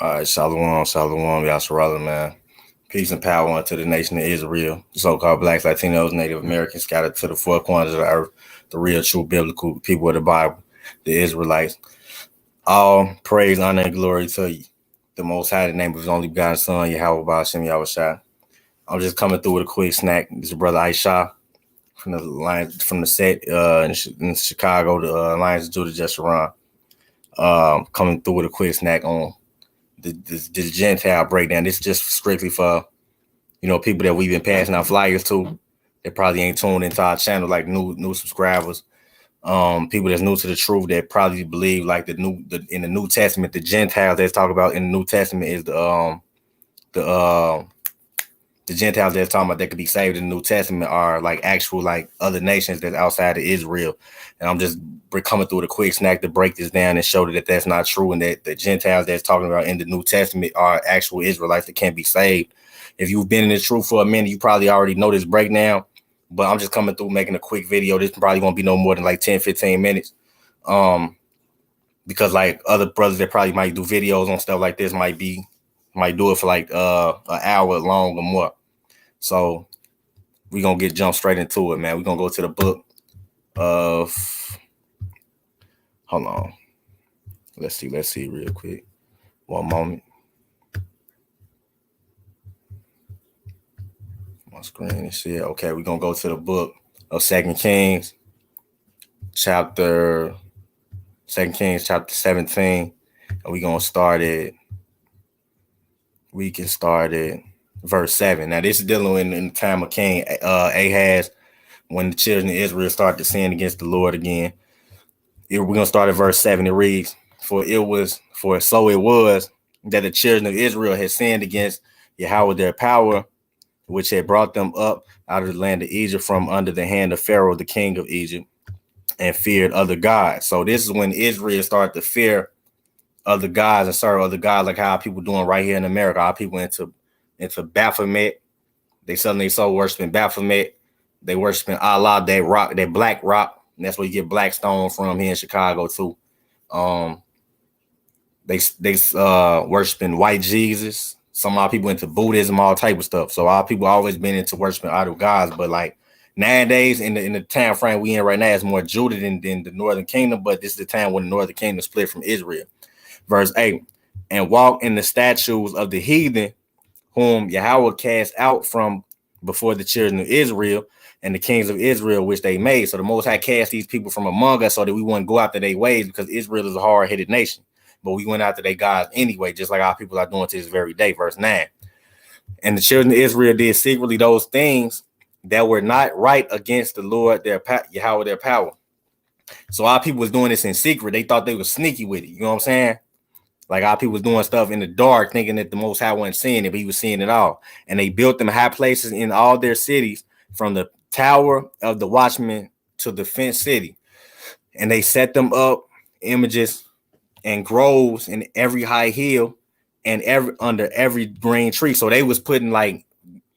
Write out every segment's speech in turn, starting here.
All right, Shalom, Shalom, Yasharala, man. Peace and power unto the nation of Israel, so-called blacks, Latinos, Native Americans scattered to the four corners of the earth, the real, true biblical people of the Bible, the Israelites. All praise, honor, and glory to you. The Most High, the name of His only begotten Son, Yahweh Ba'ashem Yahushua. I'm just coming through with a quick snack. This is your brother Aisha from the line from the set in Chicago, the Alliance of Judah Jeshurun. Coming through with a quick snack on the Gentile breakdown. This is just strictly for people that we've been passing out flyers to. They probably ain't tuned into our channel, like new subscribers. People that's new to the truth that probably believe like in the New Testament, the Gentiles that's talk about in the New Testament is the Gentiles that's talking about that could be saved in the New Testament are like actual like other nations that's outside of Israel. And I'm just coming through the quick snack to break this down and show that that's not true, and that the Gentiles that's talking about in the New Testament are actual Israelites that can't be saved. If you've been in the truth for a minute, you probably already know this breakdown, but I'm just coming through making a quick video. This probably won't be no more than like 10-15 minutes. Because like other brothers that probably might do videos on stuff like this might do it for like an hour long or more. So we're gonna jump straight into it, man. We're gonna go to the book of hold on. Let's see real quick. One moment. My screen is here. Okay, we're gonna go to the book of 2 Kings, chapter 17. And we're gonna start it. We can start it verse 7. Now, this is dealing in the time of King Ahaz, when the children of Israel started to sin against the Lord again. We're going to start at verse 7. It reads, so it was that the children of Israel had sinned against Yahweh their power, which had brought them up out of the land of Egypt from under the hand of Pharaoh, the king of Egypt, and feared other gods. So this is when Israel started to fear other gods and serve other gods, like how people doing right here in America. Our people into Baphomet. They suddenly so worshiping Baphomet. They worshiping Allah, that black rock. And that's where you get black stone from here in Chicago too. They worshiping white Jesus. Some of our people into Buddhism, all type of stuff. So our people always been into worshiping idol gods. But like nowadays, in the time frame we in right now, it's more Judah than the Northern Kingdom. But this is the time when the Northern Kingdom split from Israel. Verse 8, and walk in the statues of the heathen, whom Yahweh cast out from before the children of Israel, and the kings of Israel, which they made. So the Most High cast these people from among us so that we wouldn't go after their ways, because Israel is a hard-headed nation. But we went after their gods anyway, just like our people are doing to this very day. Verse 9, and the children of Israel did secretly those things that were not right against the Lord, Yahweh their power. So our people was doing this in secret. They thought they were sneaky with it. You know what I'm saying? Like our people was doing stuff in the dark, thinking that the Most High wasn't seeing it, but He was seeing it all. And they built them high places in all their cities, from the tower of the watchman to the fenced city. And they set them up images and groves in every high hill and under every green tree. So they was putting like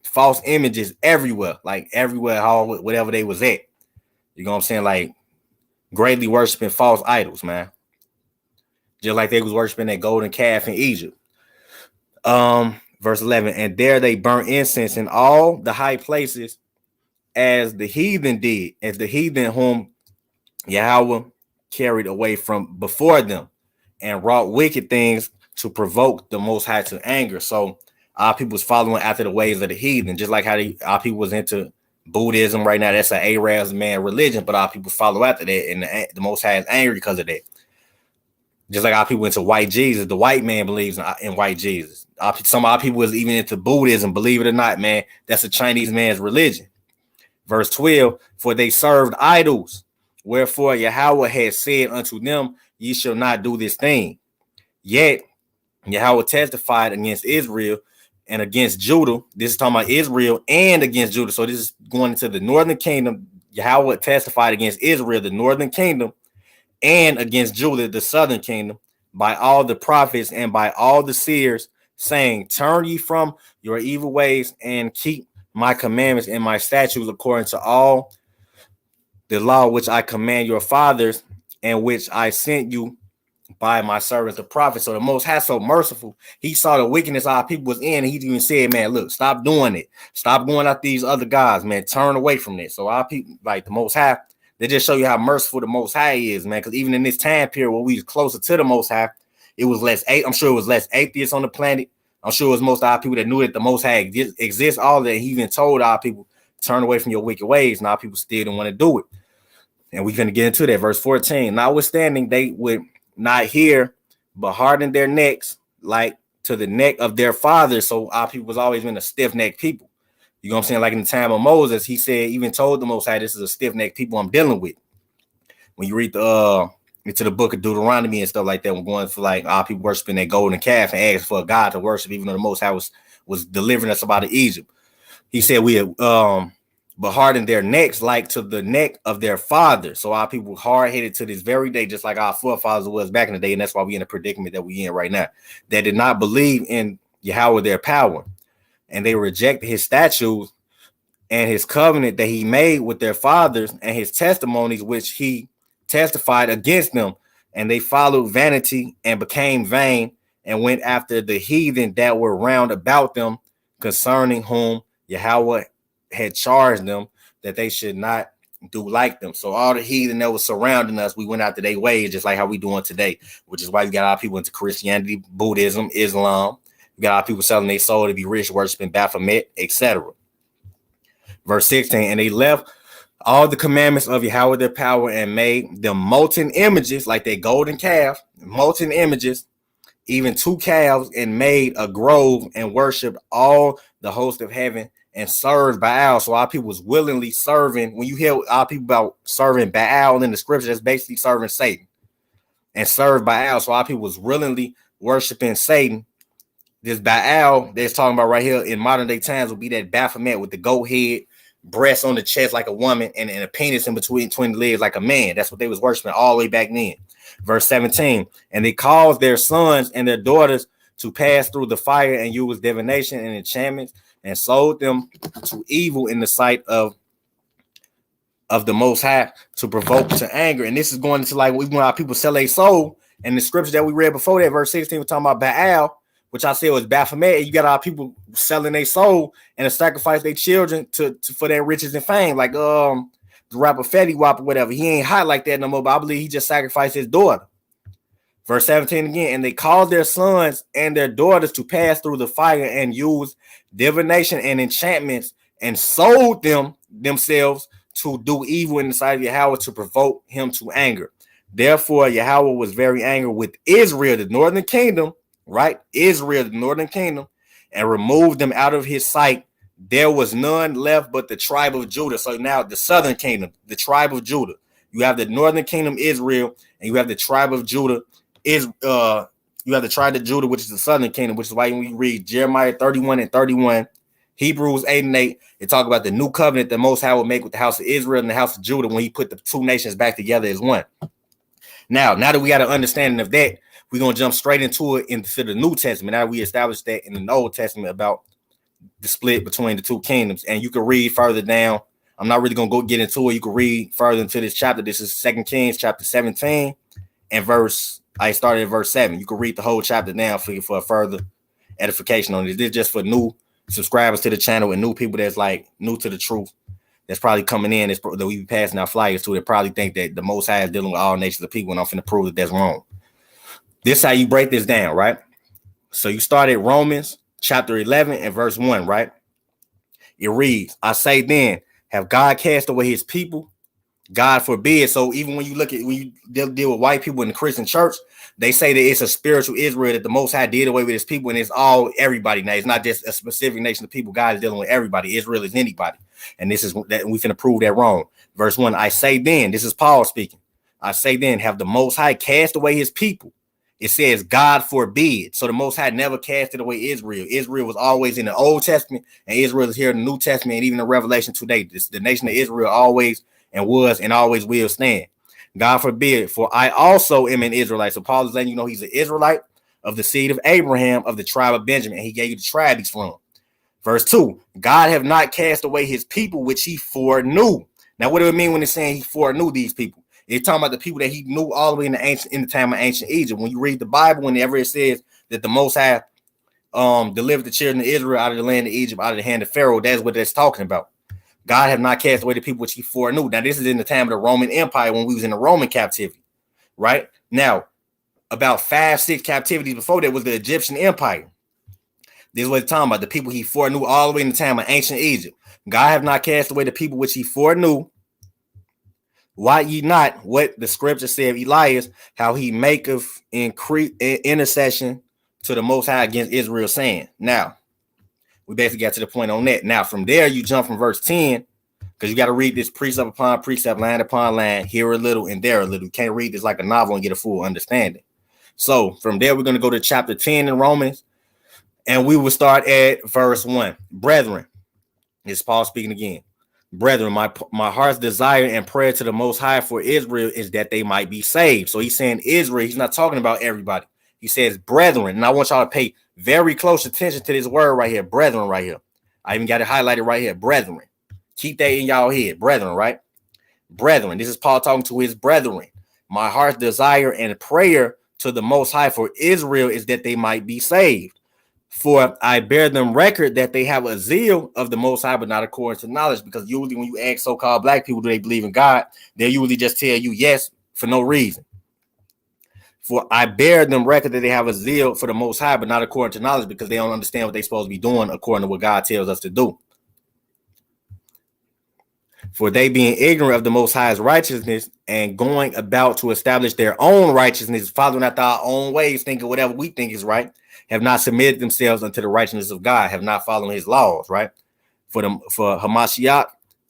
false images everywhere, whatever they was at. You know what I'm saying? Like greatly worshiping false idols, man. Just like they was worshiping that golden calf in Egypt. Verse 11, and there they burnt incense in all the high places, as the heathen did, as the heathen whom Yahweh carried away from before them, and wrought wicked things to provoke the Most High to anger. So our people was following after the ways of the heathen, just like how our people was into Buddhism right now. That's an Arabs man religion, but our people follow after that, and the Most High is angry because of that. Just like our people into white Jesus, the white man believes in white Jesus. Some of our people was even into Buddhism, believe it or not, man. That's a Chinese man's religion. Verse 12, for they served idols, wherefore Yahweh had said unto them, ye shall not do this thing. Yet Yahweh testified against Israel and against Judah. This is talking about Israel and against Judah. So this is going into the northern kingdom. Yahweh testified against Israel, the northern kingdom, and against Judah, the southern kingdom, by all the prophets and by all the seers, saying, turn ye from your evil ways and keep my commandments and my statutes according to all the law which I command your fathers, and which I sent you by my servants the prophets. So the Most High so merciful. He saw the wickedness our people was in, and he even said, man, look, stop doing it. Stop going out these other gods, man. Turn away from this. So our people, like the Most High, they just show you how merciful the Most High is, man. Because even in this time period where we was closer to the Most High, it was less. I'm sure it was less atheists on the planet. I'm sure it was most of our people that knew that the Most High exists. All that he even told our people, turn away from your wicked ways, and our people still didn't want to do it. And we're going to get into that. Verse 14. Notwithstanding, they would not hear, but harden their necks like to the neck of their fathers. So our people was always been a stiff-necked people. You know what I'm saying? Like in the time of Moses, he said, even told the Most High, this is a stiff-necked people I'm dealing with. When you read into the book of Deuteronomy and stuff like that, we're going for like our people worshiping that golden calf and asking for a God to worship, even though the Most High was delivering us out of Egypt. He said we had but harden their necks like to the neck of their father. So our people hard-headed to this very day, just like our forefathers was back in the day, and that's why we're in the predicament that we're in right now. They did not believe in Yahweh their power, and they rejected his statutes and his covenant that he made with their fathers and his testimonies, which he testified against them. And they followed vanity and became vain and went after the heathen that were round about them, concerning whom Yahweh had charged them that they should not do like them. So all the heathen that was surrounding us, we went after their ways, just like how we doing today, which is why you got our people into Christianity, Buddhism, Islam. You got our people selling their soul to be rich, worshiping Baphomet, etc. Verse 16, and they left all the commandments of Yahweh their power and made them molten images, like their golden calf, molten images, even 2 calves, and made a grove and worshiped all the host of heaven and served Baal. So our people was willingly serving. When you hear our people about serving Baal in the scripture, that's basically serving Satan and served Baal. So our people was willingly worshiping Satan. This Baal that's talking about right here in modern day times will be that Baphomet with the goat head, breasts on the chest like a woman, and a penis in between the legs like a man. That's what they was worshiping all the way back then. Verse 17, and they caused their sons and their daughters to pass through the fire and use divination and enchantments, and sold them to evil in the sight of the Most High to provoke to anger. And this is going into like when our people sell their soul. And the scripture that we read before that, verse 16, we're talking about Baal, which I said was Baphomet. You got our people selling their soul and to sacrifice their children to for their riches and fame, like the rapper Fetty Wap or whatever. He ain't hot like that no more, but I believe he just sacrificed his daughter. Verse 17 again, and they caused their sons and their daughters to pass through the fire and use divination and enchantments, and sold themselves to do evil in the sight of Yahweh to provoke him to anger. Therefore, Yahweh was very angry with Israel, the northern kingdom, right? Israel, the northern kingdom, and removed them out of his sight. There was none left but the tribe of Judah. So now the southern kingdom, the tribe of Judah. You have the northern kingdom, Israel, and you have the tribe of Judah. You have the tribe of Judah, which is the southern kingdom, which is why when we read Jeremiah 31 and 31, Hebrews 8 and 8, they talk about the new covenant that Most High will make with the house of Israel and the house of Judah when he put the 2 nations back together as one. Now that we got an understanding of that, we're going to jump straight into the New Testament. Now we established that in the Old Testament about the split between the 2 kingdoms. And you can read further down. I'm not really going to get into it. You can read further into this chapter. This is 2 Kings chapter 17 and I started at verse 7. You can read the whole chapter down for further edification on this. This is just for new subscribers to the channel and new people that's like new to the truth. That's probably coming in that we be passing our flyers to. They probably think that the Most High is dealing with all nations of people, and I'm finna prove that that's wrong. This is how you break this down, right? So you start at Romans chapter 11 and verse 1, right? It reads, I say then, have God cast away his people? God forbid. So even when you deal with white people in the Christian church, they say that it's a spiritual Israel, that the Most High did away with his people, and it's all everybody now. It's not just a specific nation of people. God is dealing with everybody. Israel is anybody. And this is that we finna prove that wrong. Verse 1, I say then, this is Paul speaking. I say then, have the Most High cast away his people? It says God forbid. So the Most High never casted away Israel. Israel was always in the Old Testament, and Israel is here in the New Testament, and even in Revelation today. The nation of Israel always and was and always will stand. God forbid, for I also am an Israelite. So Paul is letting you know he's an Israelite of the seed of Abraham, of the tribe of Benjamin, and he gave you the tribe he's from. Verse 2, God have not cast away his people, which he foreknew. Now, what do it mean when it's saying he foreknew these people? It's talking about the people that he knew all the way in the time of ancient Egypt. When you read the Bible, whenever it says that the Most High delivered the children of Israel out of the land of Egypt, out of the hand of Pharaoh, that's what that's talking about. God have not cast away the people which he foreknew. Now, this is in the time of the Roman Empire when we was in the Roman captivity, right? Now, about 5-6 captivities before that was the Egyptian Empire. This is what it's talking about. The people he foreknew all the way in the time of ancient Egypt. God have not cast away the people which he foreknew. Why ye not? What the scripture said of Elias, how he maketh intercession to the Most High against Israel, saying. Now, we basically got to the point on that. Now, from there, you jump from verse 10, because you got to read this precept upon precept, line upon line, here a little and there a little. You can't read this like a novel and get a full understanding. So from there, we're going to go to chapter 10 in Romans, and we will start at verse 1. Brethren, it's Paul speaking again. Brethren, my heart's desire and prayer to the Most High for Israel is that they might be saved. So he's saying Israel. He's not talking about everybody. He says brethren. And I want y'all to pay very close attention to this word right here, brethren right here. I even got it highlighted right here, brethren. Keep that in y'all head, brethren, right? Brethren. This is Paul talking to his brethren. My heart's desire and prayer to the Most High for Israel is that they might be saved. For I bear them record that they have a zeal of the Most High, but not according to knowledge. Because usually when you ask so-called black people, do they believe in God? They usually just tell you yes for no reason. For I bear them record that they have a zeal for the Most High, but not according to knowledge, because they don't understand what they're supposed to be doing according to what God tells us to do. For they being ignorant of the Most High's righteousness and going about to establish their own righteousness, following after our own ways, thinking whatever we think is right, have not submitted themselves unto the righteousness of God, have not followed his laws, right? For Hamashiach,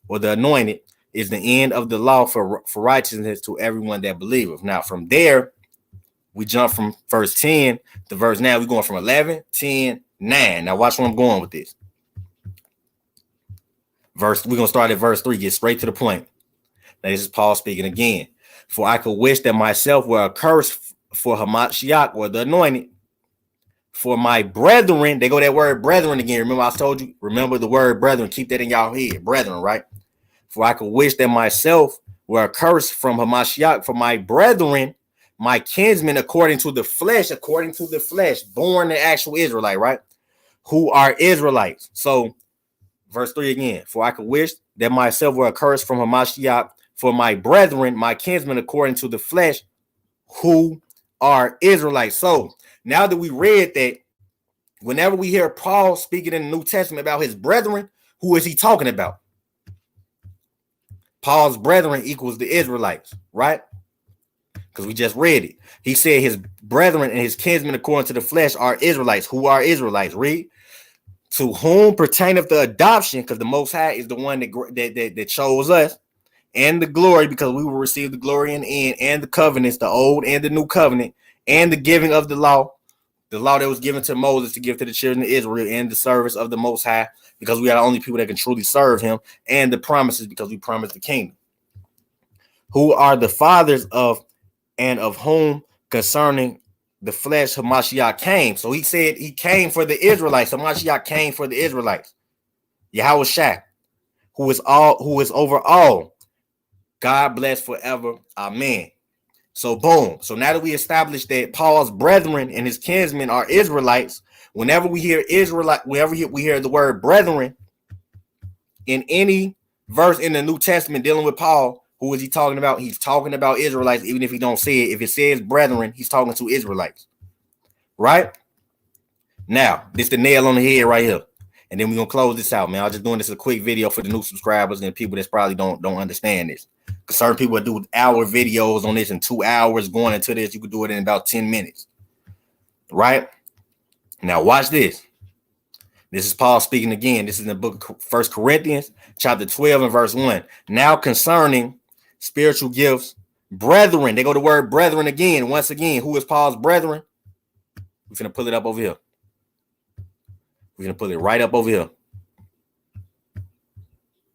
or the anointed, is the end of the law for righteousness to everyone that believeth. Now, from there, we jump from verse 10 to verse 9. We're going from 11, 10, 9. Now, watch where I'm going with this. We're going to start at verse 3, get straight to the point. Now, this is Paul speaking again. For I could wish that myself were accursed for Hamashiach, or the anointed, for my brethren. They go that word brethren again. Remember, I told you, remember the word brethren. Keep that in y'all head, brethren, right? For I could wish that myself were accursed from Hamashiach, for my brethren, my kinsmen, according to the flesh, born the actual Israelite, right? Who are Israelites. So, verse 3 again. For I could wish that myself were accursed from Hamashiach, for my brethren, my kinsmen, according to the flesh, who are Israelites. So, now that we read that, whenever we hear Paul speaking in the New Testament about his brethren, who is he talking about? Paul's brethren equals the Israelites, right? Because we just read it. He said his brethren and his kinsmen according to the flesh are Israelites. Who are Israelites? Read. To whom pertaineth the adoption, because the Most High is the one that chose us, and the glory, because we will receive the glory in the end, and the covenants, the old and the new covenant, and the giving of the law that was given to Moses to give to the children of Israel, and the service of the Most High, because we are the only people that can truly serve him, and the promises, because we promised the kingdom. Who are the fathers of, and of whom concerning the flesh Hamashiach came. So he said he came for the Israelites. Hamashiach came for the Israelites. Yahweh Shah, who is over all. God bless forever. Amen. So boom. So now that we established that Paul's brethren and his kinsmen are Israelites, whenever we hear Israelite, whenever we hear the word brethren in any verse in the New Testament dealing with Paul, who is he talking about? He's talking about Israelites, even if he don't say it. If it says brethren, he's talking to Israelites. Right? Now, this is the nail on the head right here. And then we're going to close this out, man. I'm just doing this a quick video for the new subscribers and people that probably don't understand this. Because certain people do hour videos on this in 2 hours going into this. You could do it in about 10 minutes. Right? Now, watch this. This is Paul speaking again. This is in the book of 1 Corinthians, chapter 12 and verse 1. Now concerning spiritual gifts, brethren. They go to the word brethren again. Once again, who is Paul's brethren? We're going to pull it up over here. We're going to put it right up over here.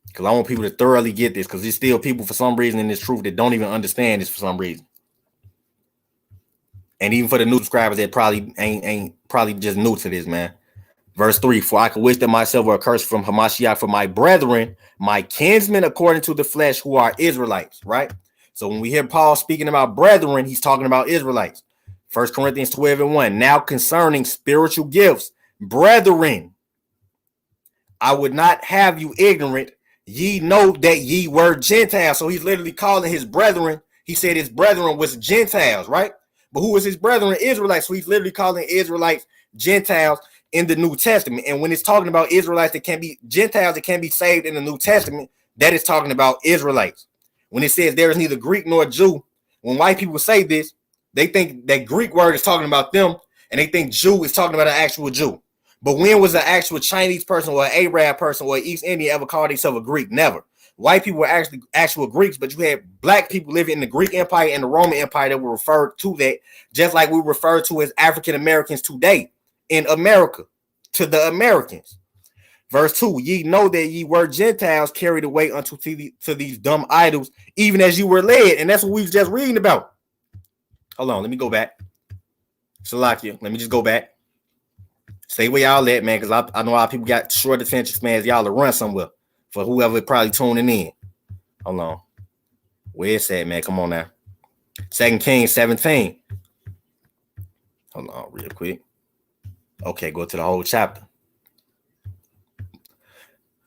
Because I want people to thoroughly get this, because there's still people for some reason in this truth that don't even understand this for some reason. And even for the new subscribers that probably ain't probably just new to this, man. Verse 3, for I could wish that myself were accursed from Hamashiach, for my brethren, my kinsmen according to the flesh, who are Israelites, right? So when we hear Paul speaking about brethren, he's talking about Israelites. 1 Corinthians 12:1. Now concerning spiritual gifts, brethren, I would not have you ignorant. Ye know that ye were Gentiles. So he's literally calling his brethren. He said his brethren was Gentiles, right? But who was his brethren? Israelites. So he's literally calling Israelites Gentiles in the New Testament. And when it's talking about Israelites that can be Gentiles that can be saved in the New Testament, that is talking about Israelites. When it says there is neither Greek nor Jew, when white people say this, they think that Greek word is talking about them, and they think Jew is talking about an actual Jew. But when was an actual Chinese person or an Arab person or an East Indian ever called themselves a Greek? Never. White people were actually actual Greeks, but you had black people living in the Greek Empire and the Roman Empire that were referred to that, just like we refer to as African Americans today in America, to the Americans. Verse 2, ye know that ye were Gentiles carried away unto to these dumb idols, even as you were led. And that's what we was just reading about. Hold on, let me go back. Salakia, let me just go back. Stay where y'all at, man, because I know a lot of people got short attention spans. Y'all to run somewhere for whoever probably tuning in. Hold on. Where is that, man? Come on now. 2 Kings 17. Hold on real quick. Okay, go to the whole chapter.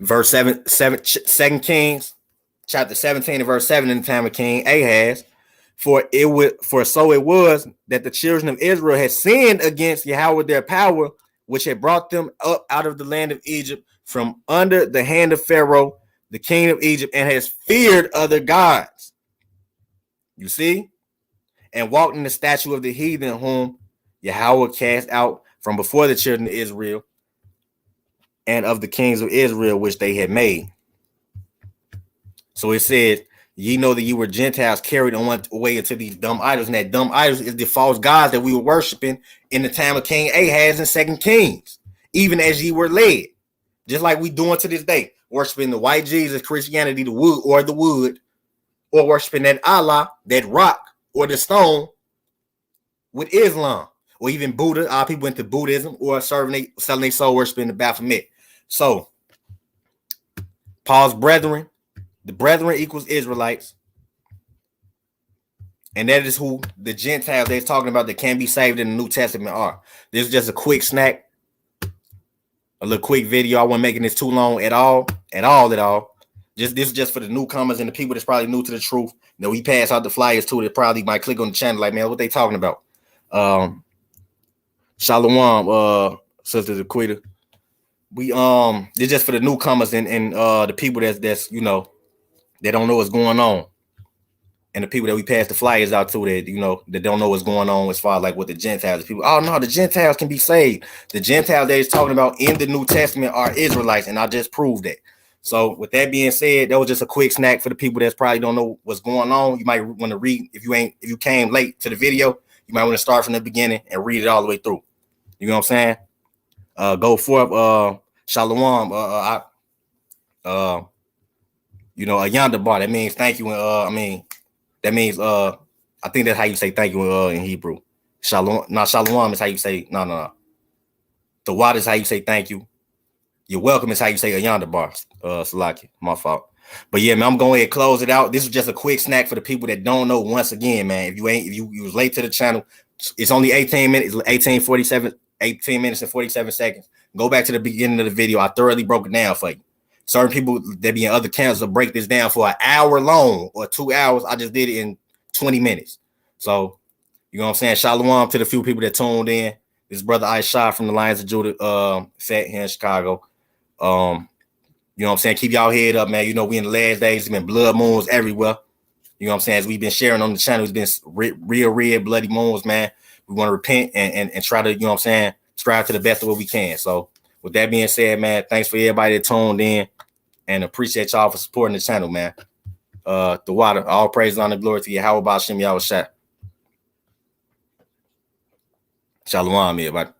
Verse 7, 2 Kings, chapter 17 and verse 7 in the time of King Ahaz. For so it was that the children of Israel had sinned against Yahweh their power, which had brought them up out of the land of Egypt from under the hand of Pharaoh, the king of Egypt, and has feared other gods. You see? And walked in the statue of the heathen whom Yahweh cast out from before the children of Israel, and of the kings of Israel which they had made. So it says, ye know that you were Gentiles carried on away into these dumb idols, and that dumb idols is the false gods that we were worshiping in the time of King Ahaz and 2 Kings, even as ye were led, just like we doing to this day, worshiping the white Jesus, Christianity, the wood, or worshiping that Allah, that rock, or the stone with Islam, or even Buddha. Our people went to Buddhism, or selling their soul worshiping the Baphomet. So Paul's brethren, the brethren equals Israelites. And that is who the Gentiles they're talking about that can be saved in the New Testament are. This is just a quick snack, a little quick video. I wasn't making this too long at all. This is just for the newcomers and the people that's probably new to the truth. You know, we pass out the flyers too that probably might click on the channel like, man, what they talking about? Shalom, Sister Daquita. It's just for the newcomers and the people that's you know, they don't know what's going on, and the people that we pass the flyers out to that, you know, that don't know what's going on as far as like with the Gentiles. People, oh no, the Gentiles can be saved. The Gentiles that he's talking about in the New Testament are Israelites, and I just proved that. So with that being said, that was just a quick snack for the people that probably don't know what's going on. You might want to read if you came late to the video, you might want to start from the beginning and read it all the way through. You know what I'm saying? Go forth, Shalom. You know, a yonder bar, that means thank you. That means I think that's how you say thank you in Hebrew. Shalom. No, shalom is how you say no. The water is how you say thank you. You're welcome is how you say a yonder bar. Salaki, my fault. But yeah, man, I'm going to close it out. This is just a quick snack for the people that don't know. Once again, man, if you was late to the channel, it's only 18 minutes, 18 minutes and 47 seconds. Go back to the beginning of the video. I thoroughly broke it down for you. Certain people that be in other channels will break this down for an hour long or 2 hours. I just did it in 20 minutes. So, you know what I'm saying? Shalom to the few people that tuned in. This brother Aisha from the Lions of Judah, set here in Chicago. You know what I'm saying? Keep y'all head up, man. You know, we in the last days. It's been blood moons everywhere. You know what I'm saying? As we've been sharing on the channel, it's been real red bloody moons, man. We want to repent and try to, you know what I'm saying, strive to the best of what we can. So with that being said, man, thanks for everybody that tuned in, and appreciate y'all for supporting the channel, man. The water, all praise, honor, glory to you. How about Shem Yahweh Shai? Shalom, everybody.